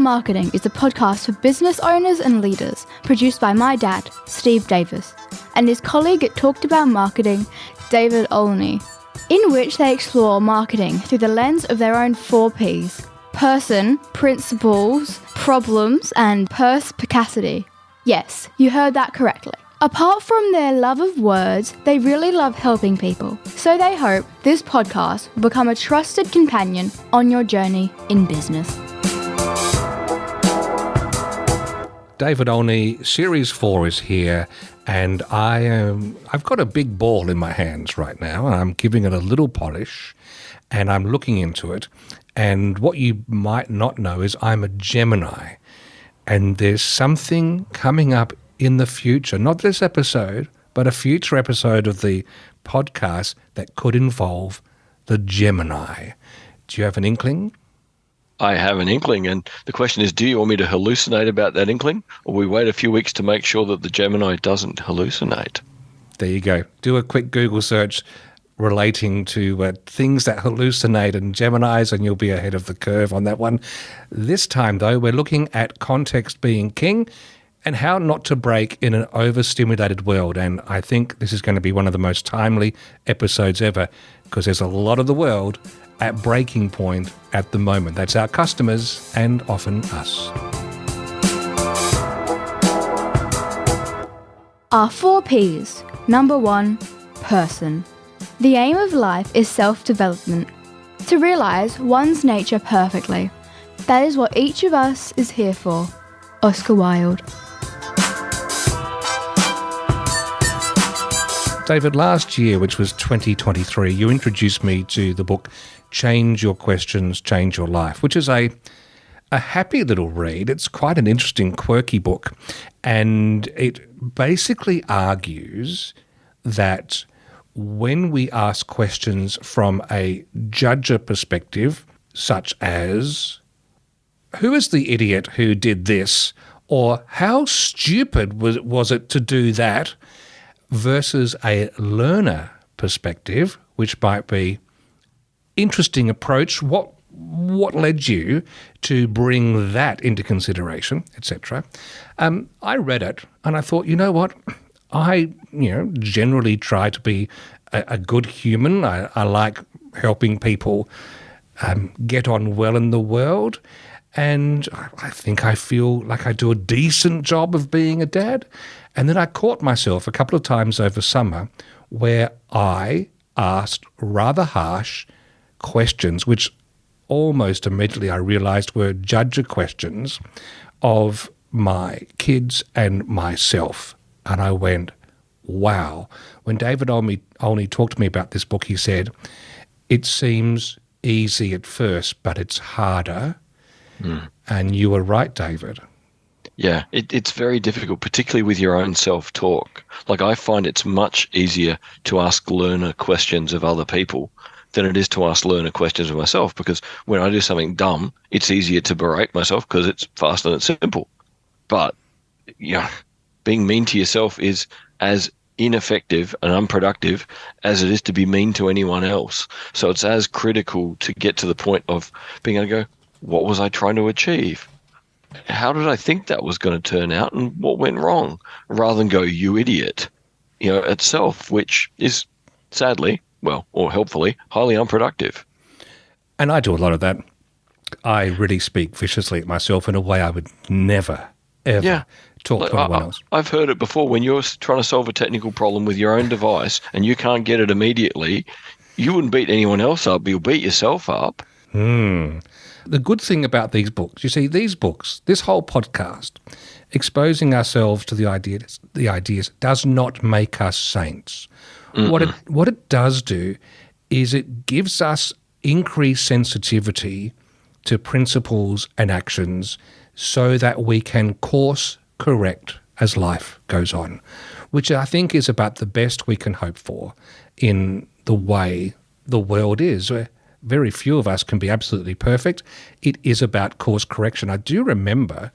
Marketing is a podcast for business owners and leaders, produced by my dad, Steve Davis, and his colleague at Talked About Marketing, David Olney, in which they explore marketing through the lens of their own 4 Ps: person, principles, problems, and perspicacity. Yes, you heard that correctly. Apart from their love of words, they really love helping people. So they hope this podcast will become a trusted companion on your journey in business. David Olney, Series 4 is here, and I've got a big ball in my hands right now, and I'm giving it a little polish, and I'm looking into it. And what you might not know is I'm a Gemini, and there's something coming up in the future, not this episode, but a future episode of the podcast that could involve the Gemini. Do you have an inkling? I have an inkling, and the question is, do you want me to hallucinate about that inkling, or we wait a few weeks to make sure that the Gemini doesn't hallucinate? There you go. Do a quick Google search relating to things that hallucinate and Geminis, and you'll be ahead of the curve on that one. This time, though, we're looking at context being king and how not to break in an overstimulated world. And I think this is going to be one of the most timely episodes ever, because there's a lot of the world at breaking point at the moment. That's our customers and often us. Our 4 Ps. Number 1, person. The aim of life is self-development, to realise one's nature perfectly. That is what each of us is here for. Oscar Wilde. David, last year, which was 2023, you introduced me to the book Change Your Questions, Change Your Life, which is a happy little read. It's quite an interesting, quirky book, and it basically argues that when we ask questions from a judger perspective, such as, who is the idiot who did this, or how stupid was it to do that, versus a learner perspective, which might be interesting approach, what led you to bring that into consideration, etc. I read it and I thought, you know what, I generally try to be a good human. I like helping people get on well in the world, and I think I feel like I do a decent job of being a dad. And then I caught myself a couple of times over summer where I asked rather harsh questions, which almost immediately I realised were judger questions of my kids and myself. And I went, wow. When David Olney talked to me about this book, he said, it seems easy at first, but it's harder. And you were right, David. Yeah, it's very difficult, particularly with your own self-talk. Like, I find it's much easier to ask learner questions of other people than it is to ask learner questions of myself, because when I do something dumb, it's easier to berate myself because it's fast and it's simple. But, being mean to yourself is as ineffective and unproductive as it is to be mean to anyone else. So it's as critical to get to the point of being able to go, what was I trying to achieve? How did I think that was going to turn out, and what went wrong? Rather than go, you idiot, itself, which is sadly, or helpfully, highly unproductive. And I do a lot of that. I really speak viciously at myself in a way I would never, ever talk to anyone else. I've heard it before. When you're trying to solve a technical problem with your own device and you can't get it immediately, you wouldn't beat anyone else up, you'll beat yourself up. The good thing about these books, you see, these books, this whole podcast, exposing ourselves to the ideas does not make us saints. What it does do is it gives us increased sensitivity to principles and actions so that we can course correct as life goes on, which I think is about the best we can hope for in the way the world is. Very few of us can be absolutely perfect. It is about course correction. I do remember,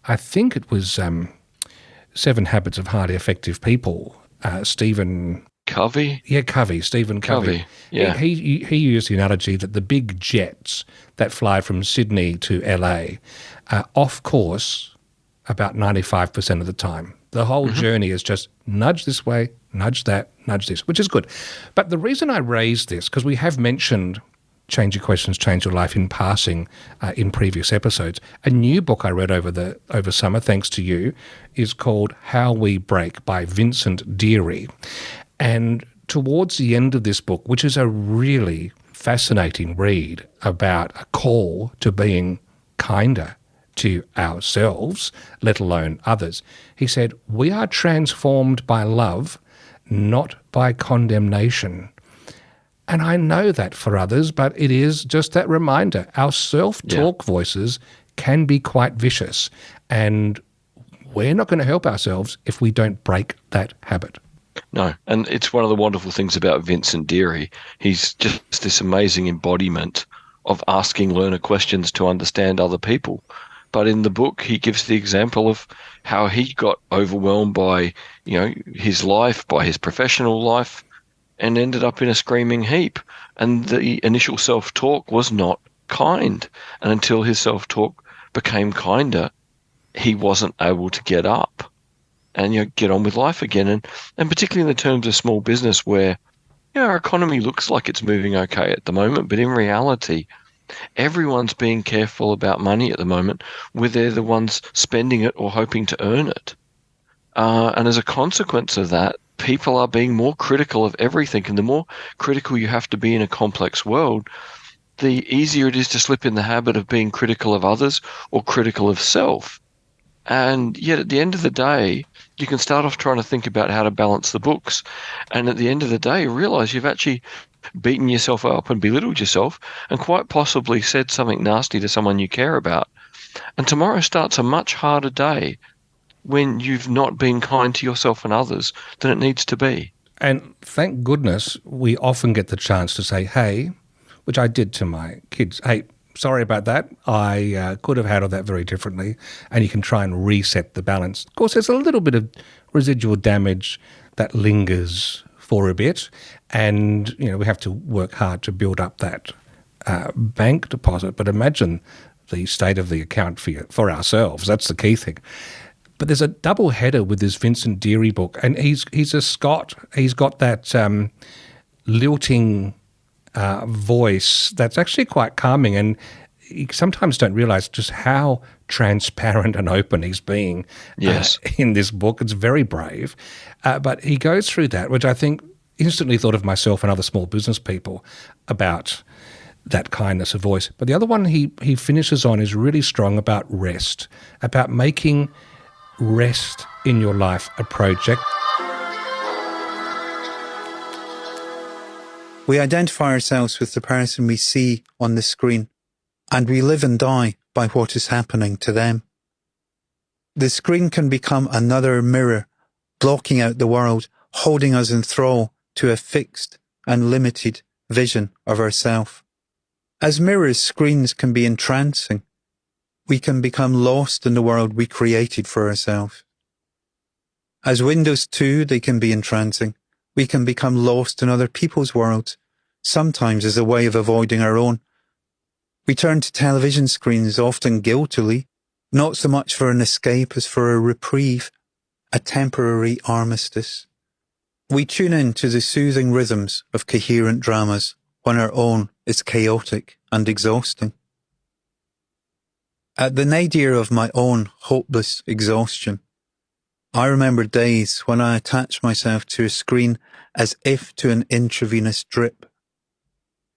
I think it was 7 Habits of Highly Effective People, Stephen Covey? Yeah, Covey, Stephen Covey. Yeah. He used the analogy that the big jets that fly from Sydney to LA are off course about 95% of the time. The whole journey is just nudge this way, nudge that, nudge this, which is good. But the reason I raised this, because we have mentioned Change Your Questions, Change Your Life in passing in previous episodes. A new book I read over summer, thanks to you, is called How We Break by Vincent Deary. And towards the end of this book, which is a really fascinating read about a call to being kinder to ourselves, let alone others, he said, we are transformed by love, not by condemnation. And I know that for others, but it is just that reminder. Our self-talk voices can be quite vicious, and we're not going to help ourselves if we don't break that habit. No, and it's one of the wonderful things about Vincent Deary. He's just this amazing embodiment of asking learner questions to understand other people. But in the book, he gives the example of how he got overwhelmed by, his life, by his professional life, and ended up in a screaming heap. And the initial self-talk was not kind. And until his self-talk became kinder, he wasn't able to get up and get on with life again. And particularly in the terms of small business where our economy looks like it's moving okay at the moment, but in reality, everyone's being careful about money at the moment, where they're the ones spending it or hoping to earn it. And as a consequence of that, people are being more critical of everything. And the more critical you have to be in a complex world, the easier it is to slip in the habit of being critical of others or critical of self. And yet at the end of the day, you can start off trying to think about how to balance the books. And at the end of the day, realize you've actually beaten yourself up and belittled yourself and quite possibly said something nasty to someone you care about. And tomorrow starts a much harder day when you've not been kind to yourself and others than it needs to be. And thank goodness we often get the chance to say, hey, which I did to my kids, hey, sorry about that. I could have handled that very differently. And you can try and reset the balance. Of course, there's a little bit of residual damage that lingers for a bit. And, we have to work hard to build up that bank deposit. But imagine the state of the account for ourselves. That's the key thing. But there's a double header with this Vincent Deary book. And he's a Scot. He's got that lilting voice that's actually quite calming, and you sometimes don't realize just how transparent and open he's being in this book. It's very brave, but he goes through that, which I think instantly thought of myself and other small business people about that kindness of voice. But the other one he finishes on is really strong about rest, about making rest in your life a project. We identify ourselves with the person we see on the screen, and we live and die by what is happening to them. The screen can become another mirror, blocking out the world, holding us in thrall to a fixed and limited vision of ourself. As mirrors, screens can be entrancing. We can become lost in the world we created for ourselves. As windows too, they can be entrancing. We can become lost in other people's worlds, sometimes as a way of avoiding our own. We turn to television screens, often guiltily, not so much for an escape as for a reprieve, a temporary armistice. We tune in to the soothing rhythms of coherent dramas when our own is chaotic and exhausting. At the nadir of my own hopeless exhaustion, I remember days when I attached myself to a screen as if to an intravenous drip.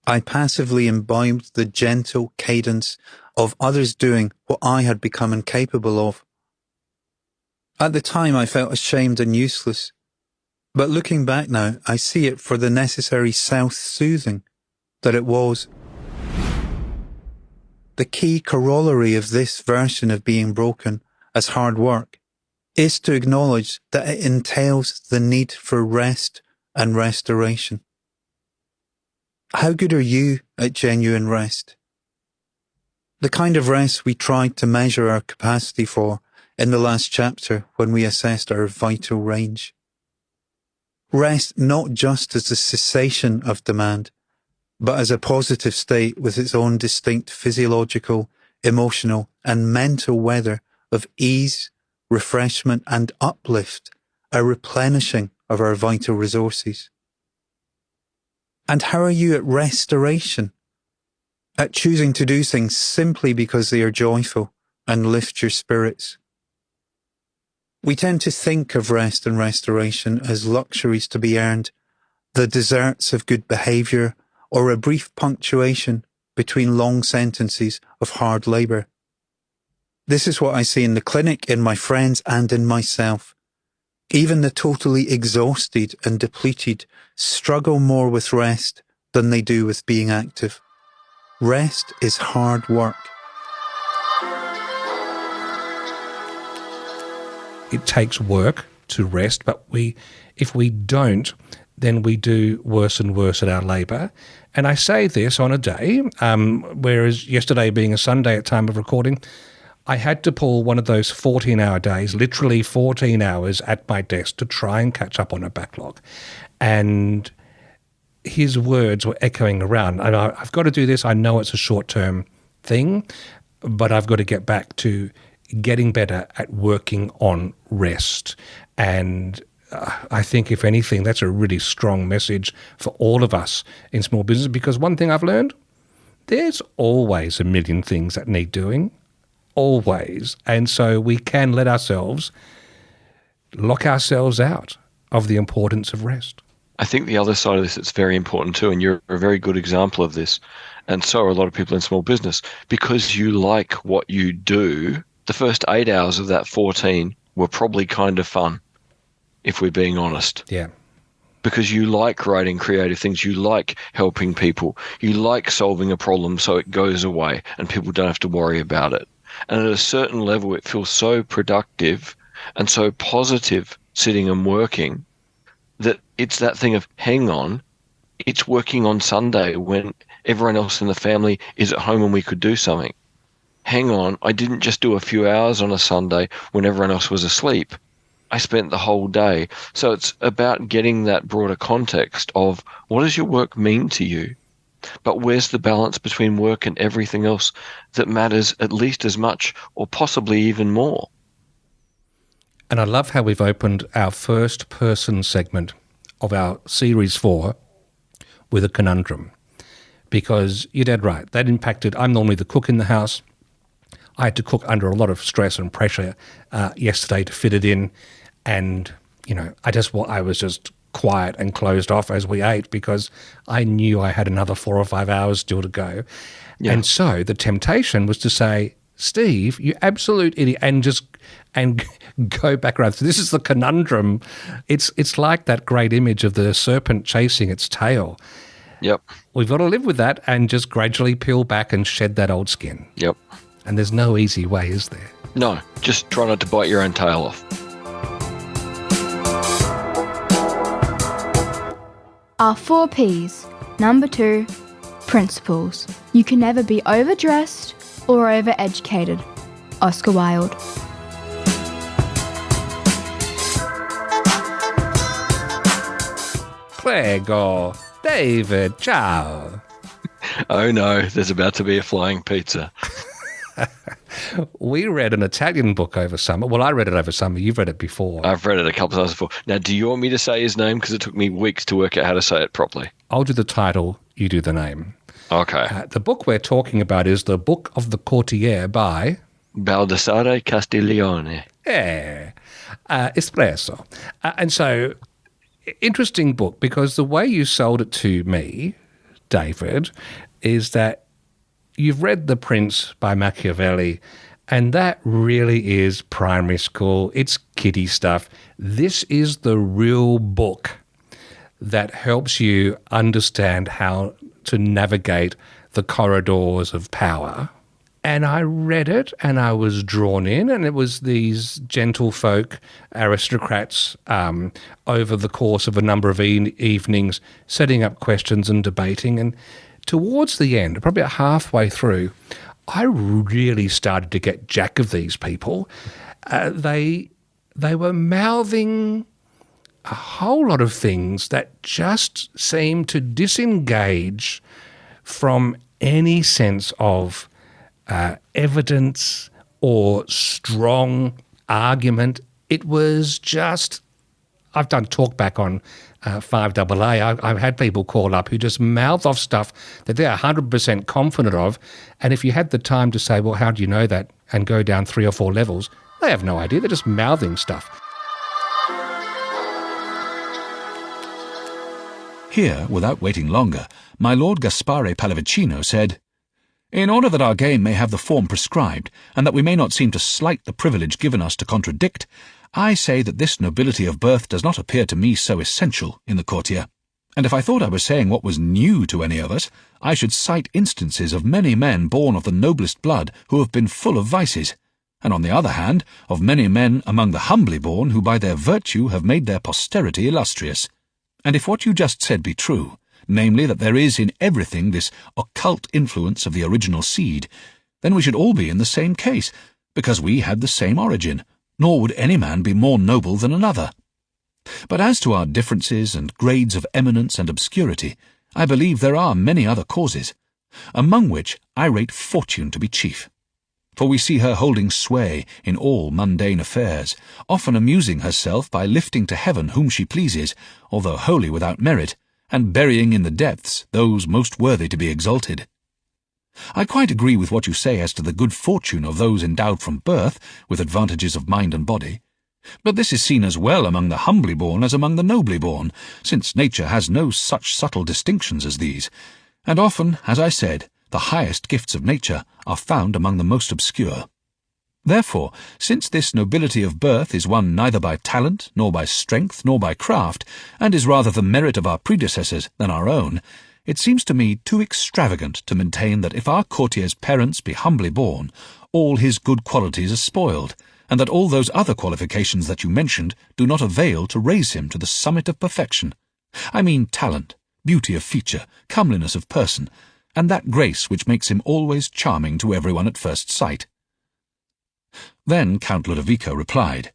I passively imbibed the gentle cadence of others doing what I had become incapable of. At the time, I felt ashamed and useless, but looking back now, I see it for the necessary self-soothing that it was. The key corollary of this version of being broken as hard work is to acknowledge that it entails the need for rest and restoration. How good are you at genuine rest? The kind of rest we tried to measure our capacity for in the last chapter when we assessed our vital range. rest not just as a cessation of demand, but as a positive state with its own distinct physiological, emotional, and mental weather of ease, refreshment, and uplift, a replenishing of our vital resources. And how are you at restoration? At choosing to do things simply because they are joyful and lift your spirits? We tend to think of rest and restoration as luxuries to be earned, the deserts of good behaviour, or a brief punctuation between long sentences of hard labour. This is what I see in the clinic, in my friends, and in myself. Even the totally exhausted and depleted struggle more with rest than they do with being active. Rest is hard work. It takes work to rest, but if we don't, then we do worse and worse at our labour. And I say this on a day, whereas yesterday being a Sunday at time of recording, I had to pull one of those 14-hour days, literally 14 hours at my desk to try and catch up on a backlog. And his words were echoing around. And I've got to do this. I know it's a short-term thing, but I've got to get back to getting better at working on rest. And I think, if anything, that's a really strong message for all of us in small business, because one thing I've learned, there's always a million things that need doing. Always. And so we can let ourselves lock ourselves out of the importance of rest. I think the other side of this that's very important too, and you're a very good example of this, and so are a lot of people in small business, because you like what you do. The first 8 hours of that 14 were probably kind of fun, if we're being honest. Yeah. Because you like writing creative things, you like helping people, you like solving a problem so it goes away and people don't have to worry about it. And at a certain level, it feels so productive and so positive sitting and working that it's that thing of, hang on, it's working on Sunday when everyone else in the family is at home and we could do something. Hang on, I didn't just do a few hours on a Sunday when everyone else was asleep. I spent the whole day. So it's about getting that broader context of, what does your work mean to you? But where's the balance between work and everything else that matters at least as much or possibly even more? And I love how we've opened our first person segment of our Series 4 with a conundrum, because you're dead right. That impacted, I'm normally the cook in the house. I had to cook under a lot of stress and pressure yesterday to fit it in. And, I was just quiet and closed off as we ate, because I knew I had another 4 or 5 hours still to go. Yeah. And so the temptation was to say, Steve, you absolute idiot, and go back around. So this is the conundrum. It's like that great image of the serpent chasing its tail. Yep. We've got to live with that and just gradually peel back and shed that old skin. Yep. And there's no easy way, is there? No, just try not to bite your own tail off. Our 4 Ps. Number 2, principles. You can never be overdressed or overeducated. Oscar Wilde. Prego, David, ciao. Oh no, there's about to be a flying pizza. We read an Italian book over summer. Well, I read it over summer. You've read it before. I've read it a couple of times before. Now, do you want me to say his name? Because it took me weeks to work out how to say it properly. I'll do the title, you do the name. Okay. The book we're talking about is The Book of the Courtier by Baldassare Castiglione. Yeah. Espresso. And so, interesting book, because the way you sold it to me, David, is that you've read The Prince by Machiavelli, and that really is primary school. It's kiddie stuff. This is the real book that helps you understand how to navigate the corridors of power. And I read it and I was drawn in, and it was these gentlefolk, aristocrats, over the course of a number of evenings, setting up questions and debating. And towards the end, probably about halfway through, I really started to get jack of these people. They were mouthing a whole lot of things that just seem to disengage from any sense of evidence or strong argument. It was just, I've done talkback on 5AA. I've had people call up who just mouth off stuff that they're 100% confident of. And if you had the time to say, well, how do you know that? And go down 3 or 4 levels, they have no idea. They're just mouthing stuff. Here, without waiting longer, my Lord Gaspare Pallavicino said, "In order that our game may have the form prescribed, and that we may not seem to slight the privilege given us to contradict, I say that this nobility of birth does not appear to me so essential in the courtier. And if I thought I was saying what was new to any of us, I should cite instances of many men born of the noblest blood who have been full of vices, and on the other hand, of many men among the humbly born who by their virtue have made their posterity illustrious. And if what you just said be true, namely that there is in everything this occult influence of the original seed, then we should all be in the same case, because we had the same origin, nor would any man be more noble than another. But as to our differences and grades of eminence and obscurity, I believe there are many other causes, among which I rate fortune to be chief. For we see her holding sway in all mundane affairs, often amusing herself by lifting to heaven whom she pleases, although wholly without merit, and burying in the depths those most worthy to be exalted. I quite agree with what you say as to the good fortune of those endowed from birth with advantages of mind and body, but this is seen as well among the humbly born as among the nobly born, since nature has no such subtle distinctions as these, and often, as I said, the highest gifts of nature are found among the most obscure. Therefore, since this nobility of birth is won neither by talent, nor by strength, nor by craft, and is rather the merit of our predecessors than our own, it seems to me too extravagant to maintain that if our courtier's parents be humbly born, all his good qualities are spoiled, and that all those other qualifications that you mentioned do not avail to raise him to the summit of perfection. I mean talent, beauty of feature, comeliness of person, and that grace which makes him always charming to everyone at first sight." Then Count Ludovico replied,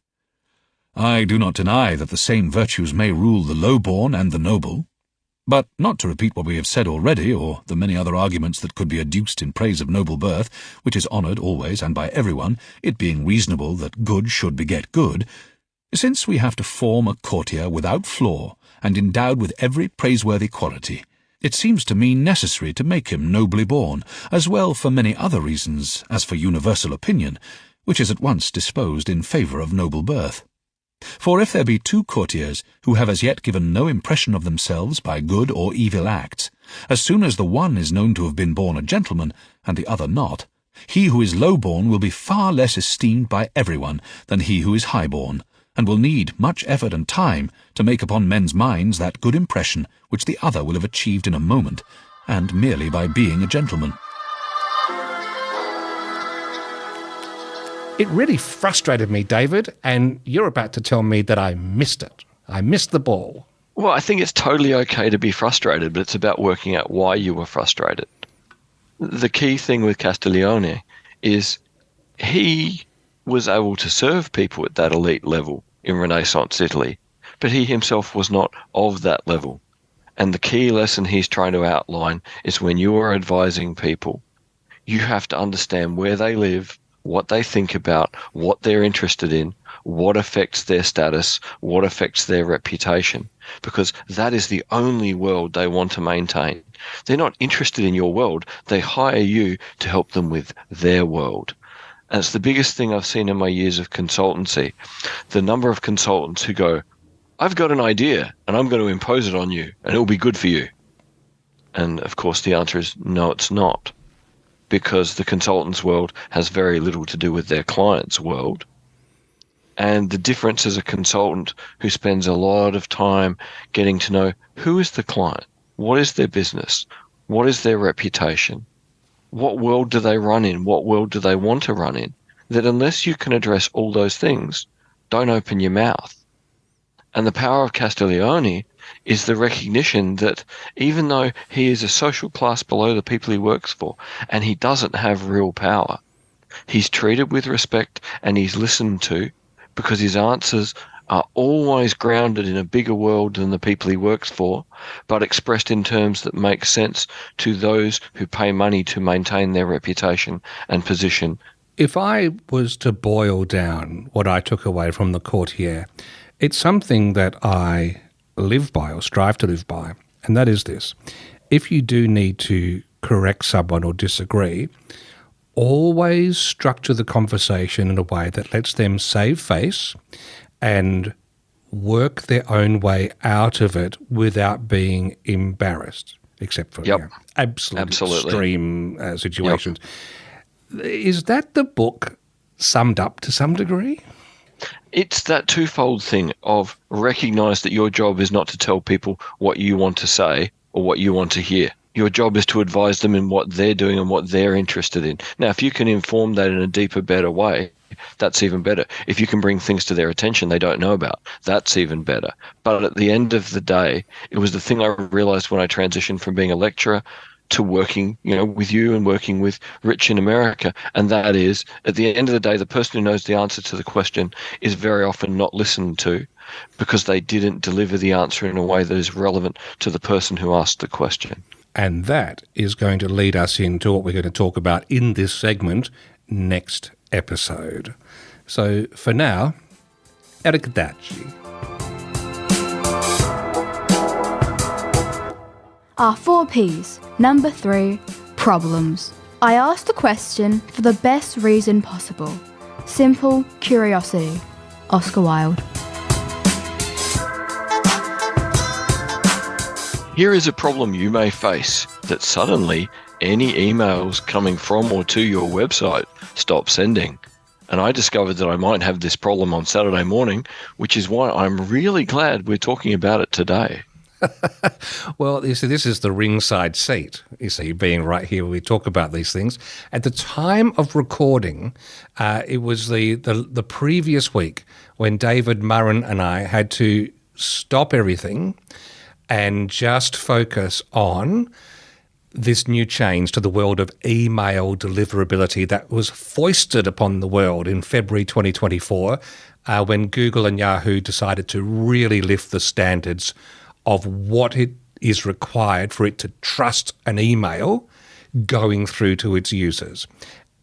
"I do not deny that the same virtues may rule the low-born and the noble, but not to repeat what we have said already, or the many other arguments that could be adduced in praise of noble birth, which is honoured always and by everyone, it being reasonable that good should beget good, since we have to form a courtier without flaw and endowed with every praiseworthy quality, it seems to me necessary to make him nobly born, as well for many other reasons as for universal opinion, which is at once disposed in favour of noble birth. For if there be 2 courtiers who have as yet given no impression of themselves by good or evil acts, as soon as the one is known to have been born a gentleman, and the other not, he who is low-born will be far less esteemed by everyone than he who is high-born, and will need much effort and time to make upon men's minds that good impression which the other will have achieved in a moment, and merely by being a gentleman." It really frustrated me, David, and you're about to tell me that I missed it. I missed the ball. Well, I think it's totally okay to be frustrated, but it's about working out why you were frustrated. The key thing with Castiglione is he was able to serve people at that elite level in Renaissance Italy, but he himself was not of that level. And the key lesson he's trying to outline is when you are advising people, you have to understand where they live, what they think about, what they're interested in, what affects their status, what affects their reputation, because that is the only world they want to maintain. They're not interested in your world. They hire you to help them with their world. And it's the biggest thing I've seen in my years of consultancy, the number of consultants who go, "I've got an idea and I'm going to impose it on you and it'll be good for you." And of course the answer is no, it's not, because the consultant's world has very little to do with their client's world. And the difference as a consultant who spends a lot of time getting to know who is the client, what is their business, what is their reputation, what world do they run in, what world do they want to run in, that unless you can address all those things, don't open your mouth. And the power of Castiglione is the recognition that even though he is a social class below the people he works for, and he doesn't have real power, he's treated with respect and he's listened to, because his answers are always grounded in a bigger world than the people he works for, but expressed in terms that make sense to those who pay money to maintain their reputation and position. If I was to boil down what I took away from the Courtier, it's something that I live by or strive to live by, and that is this. If you do need to correct someone or disagree, always structure the conversation in a way that lets them save face and work their own way out of it without being embarrassed, except for absolutely extreme situations. Yep. Is that the book summed up to some degree? It's that twofold thing of recognize that your job is not to tell people what you want to say or what you want to hear. Your job is to advise them in what they're doing and what they're interested in. Now, if you can inform that in a deeper, better way, that's even better. If you can bring things to their attention they don't know about, that's even better. But at the end of the day, it was the thing I realized when I transitioned from being a lecturer to working, with you and working with Rich in America. And that is, at the end of the day, the person who knows the answer to the question is very often not listened to because they didn't deliver the answer in a way that is relevant to the person who asked the question. And that is going to lead us into what we're going to talk about in this segment next episode. So for now, arrivederci. Our 4 Ps. Number 3, problems. I asked the question for the best reason possible. Simple curiosity. Oscar Wilde. Here is a problem you may face, that suddenly any emails coming from or to your website stop sending. And I discovered that I might have this problem on Saturday morning, which is why I'm really glad we're talking about it today. Well, you see, this is the ringside seat, you see, being right here when we talk about these things. At the time of recording, it was the previous week when David Murren and I had to stop everything and just focus on this new change to the world of email deliverability that was foisted upon the world in February 2024 when Google and Yahoo decided to really lift the standards of what it is required for it to trust an email going through to its users.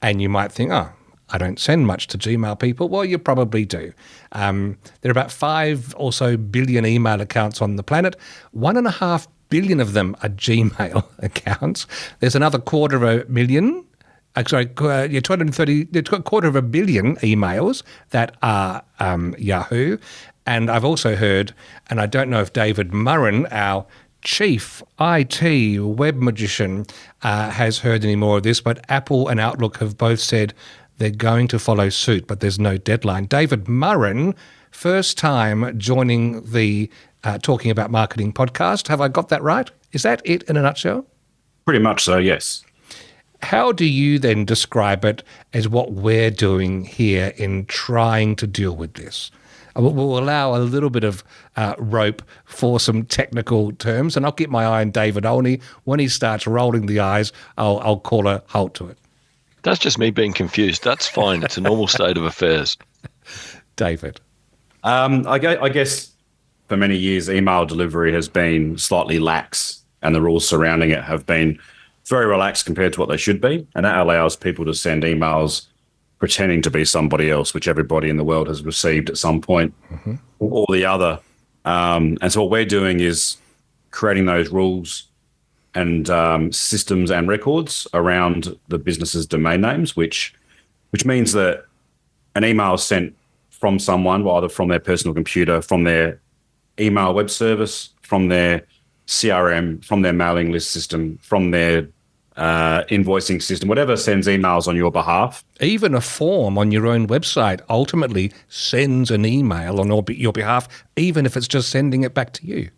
And you might think, I don't send much to Gmail people. Well, you probably do. There are about 5 or so billion email accounts on the planet. 1.5 billion of them are Gmail accounts. There's another 250,000, 230, there's a 250 million emails that are Yahoo. And I've also heard, and I don't know if David Murren, our chief IT web magician, has heard any more of this, but Apple and Outlook have both said they're going to follow suit, but there's no deadline. David Murren, first time joining the Talking About Marketing podcast. Have I got that right? Is that it in a nutshell? Pretty much so, yes. How do you then describe it as what we're doing here in trying to deal with this? We'll allow a little bit of rope for some technical terms, and I'll keep my eye on David Olney. When he starts rolling the eyes, I'll call a halt to it. That's just me being confused. That's fine. It's a normal state of affairs. David. I guess for many years, email delivery has been slightly lax, and the rules surrounding it have been very relaxed compared to what they should be. And that allows people to send emails pretending to be somebody else, which everybody in the world has received at some point or the other. And so what we're doing is creating those rules and systems and records around the business's domain names, which means that an email is sent from someone, either from their personal computer, from their email web service, from their CRM, from their mailing list system, from their invoicing system, whatever sends emails on your behalf. Even a form on your own website ultimately sends an email on your behalf, even if it's just sending it back to you.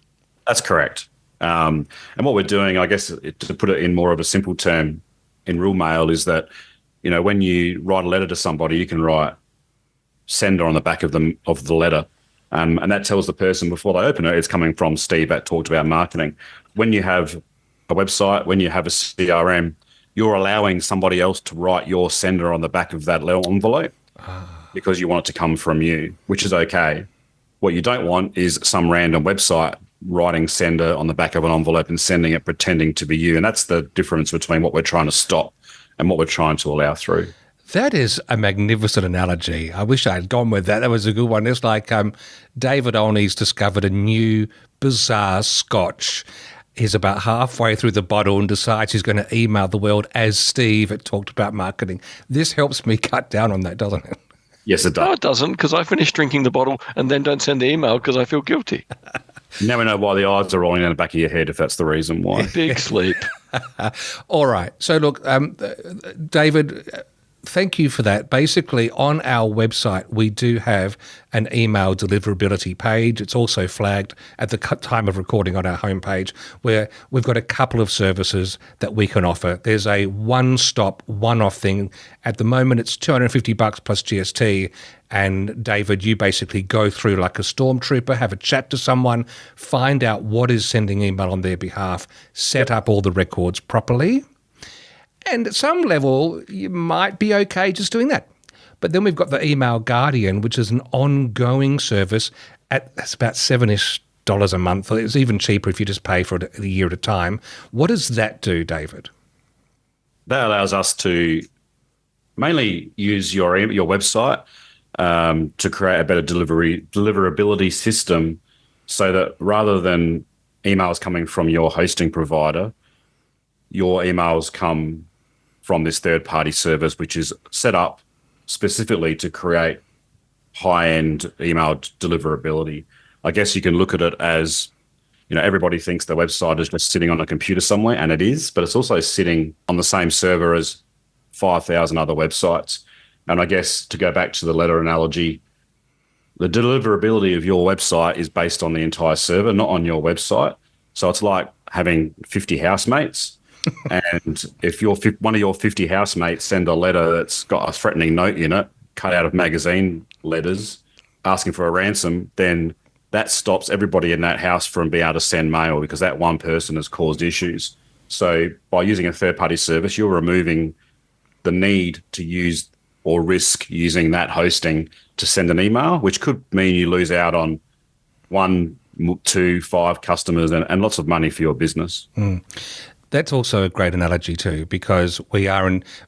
That's correct. And what we're doing, I guess, to put it in more of a simple term in real mail, is that, when you write a letter to somebody, you can write sender on the back of the letter. And that tells the person before they open it, it's coming from Steve at Talked About Marketing. When you have a website, when you have a CRM, you're allowing somebody else to write your sender on the back of that envelope because you want it to come from you, which is okay. What you don't want is some random website writing sender on the back of an envelope and sending it pretending to be you. And that's the difference between what we're trying to stop and what we're trying to allow through. That is a magnificent analogy. I wish I had gone with that. That was a good one. It's like David Olney's discovered a new bizarre scotch. He's about halfway through the bottle and decides he's going to email the world as Steve at Talked About Marketing. This helps me cut down on that, doesn't it? Yes, it does. No, it doesn't, because I finish drinking the bottle and then don't send the email because I feel guilty. Now we know why the eyes are rolling down the back of your head, if that's the reason why. Big sleep. All right. So look, David, thank you for that. Basically, on our website, we do have an email deliverability page. It's also flagged at the time of recording on our homepage, where we've got a couple of services that we can offer. There's a one-stop, one-off thing. At the moment, it's $250 plus GST. And David, you basically go through like a stormtrooper, have a chat to someone, find out what is sending email on their behalf, set up all the records properly. And at some level, you might be okay just doing that. But then we've got the Email Guardian, which is an ongoing service that's about $7-ish a month. It's even cheaper if you just pay for it a year at a time. What does that do, David? That allows us to mainly use your website to create a better deliverability system, so that rather than emails coming from your hosting provider, your emails come from this third-party service, which is set up specifically to create high-end email deliverability. I guess you can look at it as, everybody thinks the website is just sitting on a computer somewhere, and it is, but it's also sitting on the same server as 5,000 other websites. And I guess to go back to the letter analogy, the deliverability of your website is based on the entire server, not on your website. So it's like having 50 housemates. And if one of your 50 housemates send a letter that's got a threatening note in it, cut out of magazine letters, asking for a ransom, then that stops everybody in that house from being able to send mail, because that one person has caused issues. So by using a third-party service, you're removing the need to use or risk using that hosting to send an email, which could mean you lose out on 1, 2, 5 customers and lots of money for your business. That's also a great analogy too, because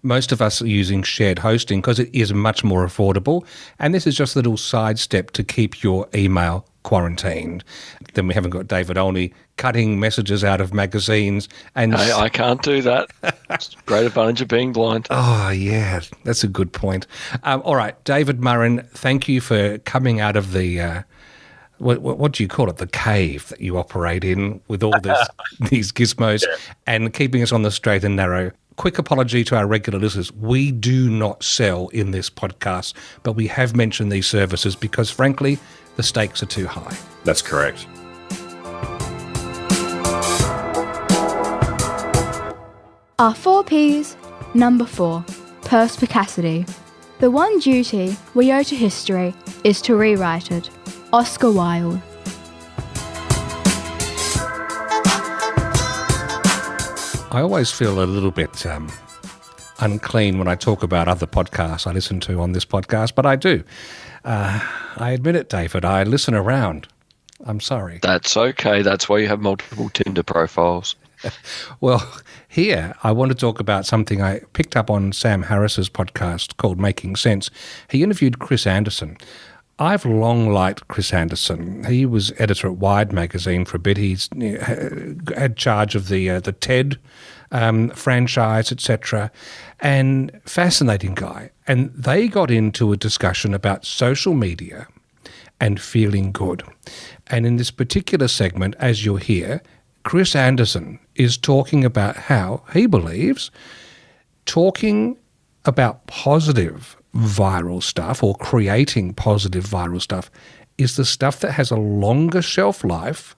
most of us are using shared hosting because it is much more affordable. And this is just a little sidestep to keep your email quarantined. Then we haven't got David Olney cutting messages out of magazines. And Hey, I can't do that. It's a great advantage of being blind. Oh, yeah, that's a good point. All right, David Murrin, thank you for coming out of the what do you call it? The cave that you operate in with all these gizmos, and keeping us on the straight and narrow. Quick apology to our regular listeners. We do not sell in this podcast, but we have mentioned these services because, frankly, the stakes are too high. That's correct. Our 4 Ps. Number 4. Perspicacity. The one duty we owe to history is to rewrite it. Oscar Wilde. I always feel a little bit unclean when I talk about other podcasts I listen to on this podcast, but I do. I admit it, David. I listen around. I'm sorry. That's okay. That's why you have multiple Tinder profiles. Well, here I want to talk about something I picked up on Sam Harris's podcast called Making Sense. He interviewed Chris Anderson. I've long liked Chris Anderson. He was editor at Wired magazine for a bit. He's had charge of the TED franchise, etc. And fascinating guy. And they got into a discussion about social media and feeling good. And in this particular segment, as you'll hear, Chris Anderson is talking about how he believes talking about positive viral stuff or creating positive viral stuff is the stuff that has a longer shelf life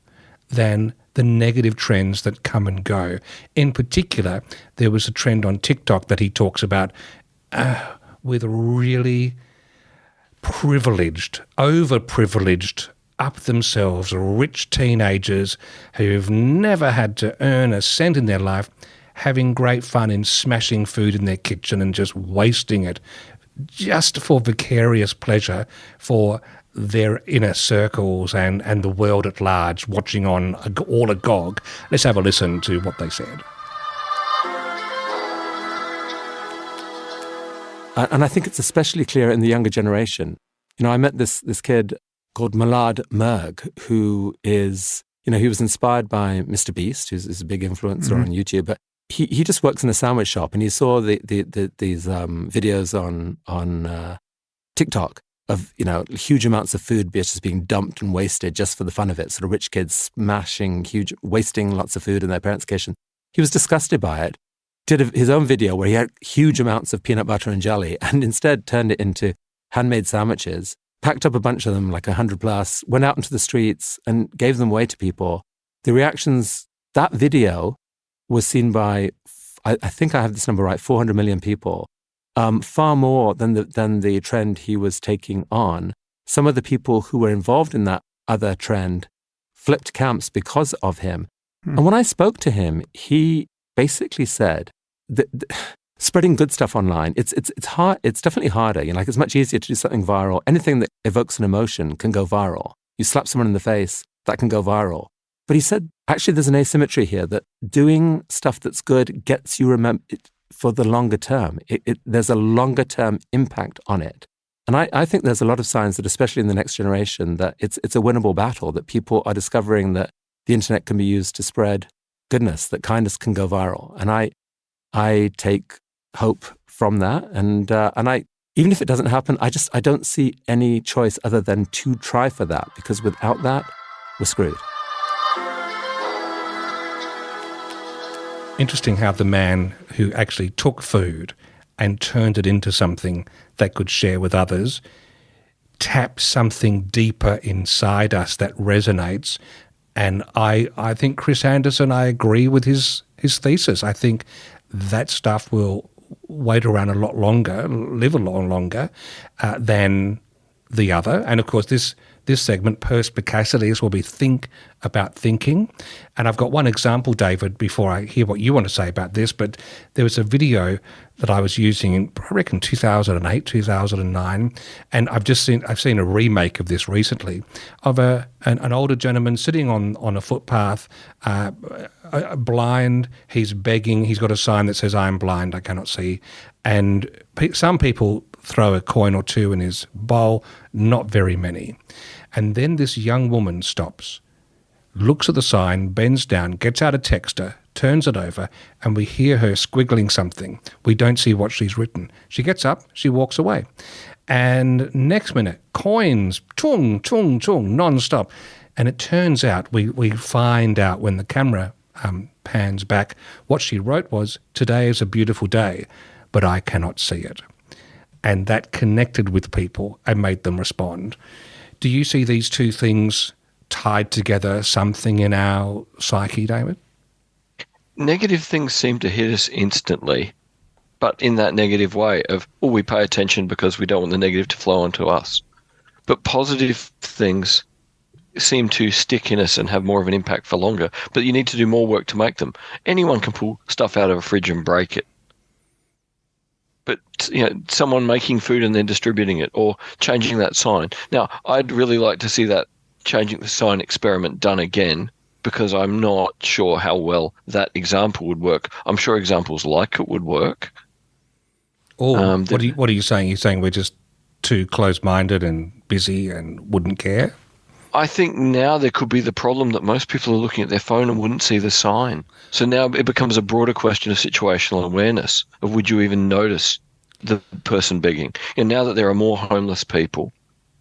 than the negative trends that come and go. In particular, there was a trend on TikTok that he talks about with really privileged, overprivileged, up themselves, rich teenagers who've never had to earn a cent in their life, having great fun in smashing food in their kitchen and just wasting it just for vicarious pleasure for their inner circles and the world at large watching on all agog. Let's have a listen to what they said. And I think it's especially clear in the younger generation. I met this kid called Milad Merg, who is, he was inspired by Mr. Beast, who's a big influencer on YouTube, but he just works in a sandwich shop, and he saw these videos on TikTok of, huge amounts of food just being dumped and wasted just for the fun of it, sort of rich kids wasting lots of food in their parents' kitchen. He was disgusted by it, did his own video where he had huge amounts of peanut butter and jelly and instead turned it into handmade sandwiches, packed up a bunch of them, like 100 plus, went out into the streets and gave them away to people. The reactions, that video was seen by, I think I have this number right, 400 million people, far more than the trend he was taking on. Some of the people who were involved in that other trend flipped camps because of him. And when I spoke to him, he basically said that spreading good stuff online, it's hard. It's definitely harder. It's much easier to do something viral. Anything that evokes an emotion can go viral. You slap someone in the face, that can go viral. But he said, actually, there's an asymmetry here, that doing stuff that's good gets you remembered for the longer term. There's a longer term impact on it. And I think there's a lot of signs that, especially in the next generation, that it's a winnable battle, that people are discovering that the internet can be used to spread goodness, that kindness can go viral. And I take hope from that. And I, even if it doesn't happen, I don't see any choice other than to try for that, because without that, we're screwed. Interesting how the man who actually took food and turned it into something they could share with others taps something deeper inside us that resonates. And I think Chris Anderson, I agree with his thesis. I think that stuff will wait around a lot longer, live a lot longer than the other. And of course, this segment, perspicacities, will be think about thinking. And I've got one example, David, before I hear what you want to say about this, but there was a video that I was using in, I reckon, 2008, 2009, and I've seen a remake of this recently of an older gentleman sitting on a footpath, blind, he's begging, he's got a sign that says, "I'm blind, I cannot see," and some people throw a coin or two in his bowl, not very many. And then this young woman stops, looks at the sign, bends down, gets out a texter, turns it over, and we hear her squiggling something. We don't see what she's written. She gets up, she walks away. And next minute, coins, chung, chung, chung, non-stop. And it turns out, we find out when the camera pans back, what she wrote was, "Today is a beautiful day, but I cannot see it." And that connected with people and made them respond. Do you see these two things tied together, something in our psyche, David? Negative things seem to hit us instantly, but in that negative way of, we pay attention because we don't want the negative to flow onto us. But positive things seem to stick in us and have more of an impact for longer, but you need to do more work to make them. Anyone can pull stuff out of a fridge and break it. But someone making food and then distributing it, or changing that sign. Now, I'd really like to see that changing the sign experiment done again, because I'm not sure how well that example would work. I'm sure examples like it would work. Or what are you saying? You're saying we're just too close-minded and busy and wouldn't care? I think now there could be the problem that most people are looking at their phone and wouldn't see the sign. So now it becomes a broader question of situational awareness, of would you even notice the person begging? And now that there are more homeless people,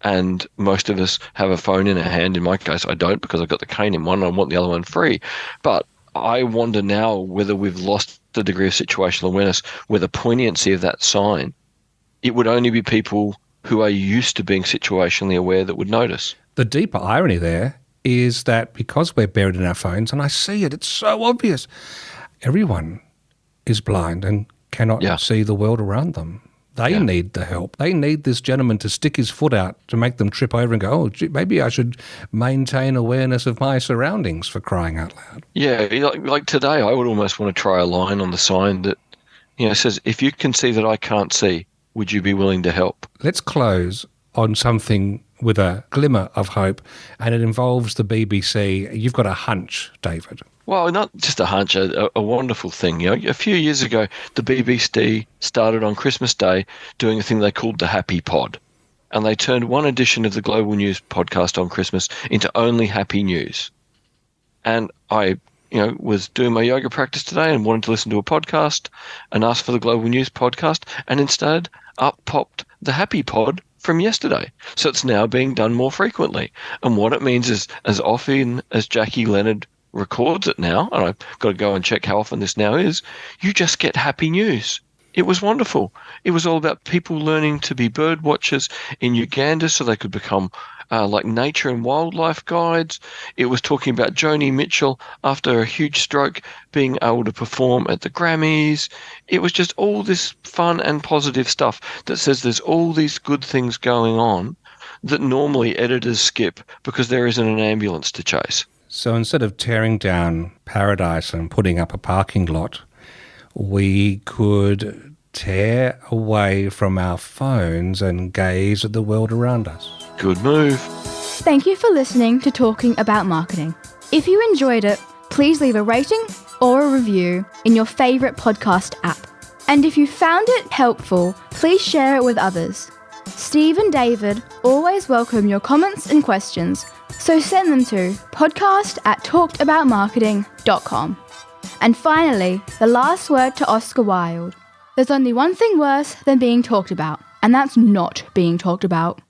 and most of us have a phone in our hand, in my case I don't, because I've got the cane in one and I want the other one free. But I wonder now whether we've lost the degree of situational awareness, where the poignancy of that sign, it would only be people who are used to being situationally aware that would notice. The deeper irony there is that because we're buried in our phones, and I see it, it's so obvious, everyone is blind and cannot see the world around them. They need the help. They need this gentleman to stick his foot out to make them trip over and go, "Oh, gee, maybe I should maintain awareness of my surroundings," for crying out loud. Yeah, like today I would almost want to try a line on the sign that says, "If you can see that I can't see, would you be willing to help?" Let's close on something with a glimmer of hope, and it involves the BBC. You've got a hunch, David. Well, not just a hunch, a wonderful thing. You know, a few years ago, the BBC started on Christmas Day doing a thing they called the HappyPod. And they turned one edition of the Global News podcast on Christmas into only happy news. And I, was doing my yoga practice today and wanted to listen to a podcast and asked for the Global News podcast, and instead up popped the HappyPod from yesterday. So it's now being done more frequently. And what it means is, as often as Jackie Leonard records it now, and I've got to go and check how often this now is, you just get happy news. It was wonderful. It was all about people learning to be bird watchers in Uganda so they could become like nature and wildlife guides. It was talking about Joni Mitchell after a huge stroke being able to perform at the Grammys. It was just all this fun and positive stuff that says there's all these good things going on that normally editors skip because there isn't an ambulance to chase. So instead of tearing down paradise and putting up a parking lot, we could tear away from our phones and gaze at the world around us. Good move. Thank you for listening to Talking About Marketing. If you enjoyed it, please leave a rating or a review in your favourite podcast app. And if you found it helpful, please share it with others. Steve and David always welcome your comments and questions, so send them to podcast@talkedaboutmarketing.com. And finally, the last word to Oscar Wilde. There's only one thing worse than being talked about, and that's not being talked about.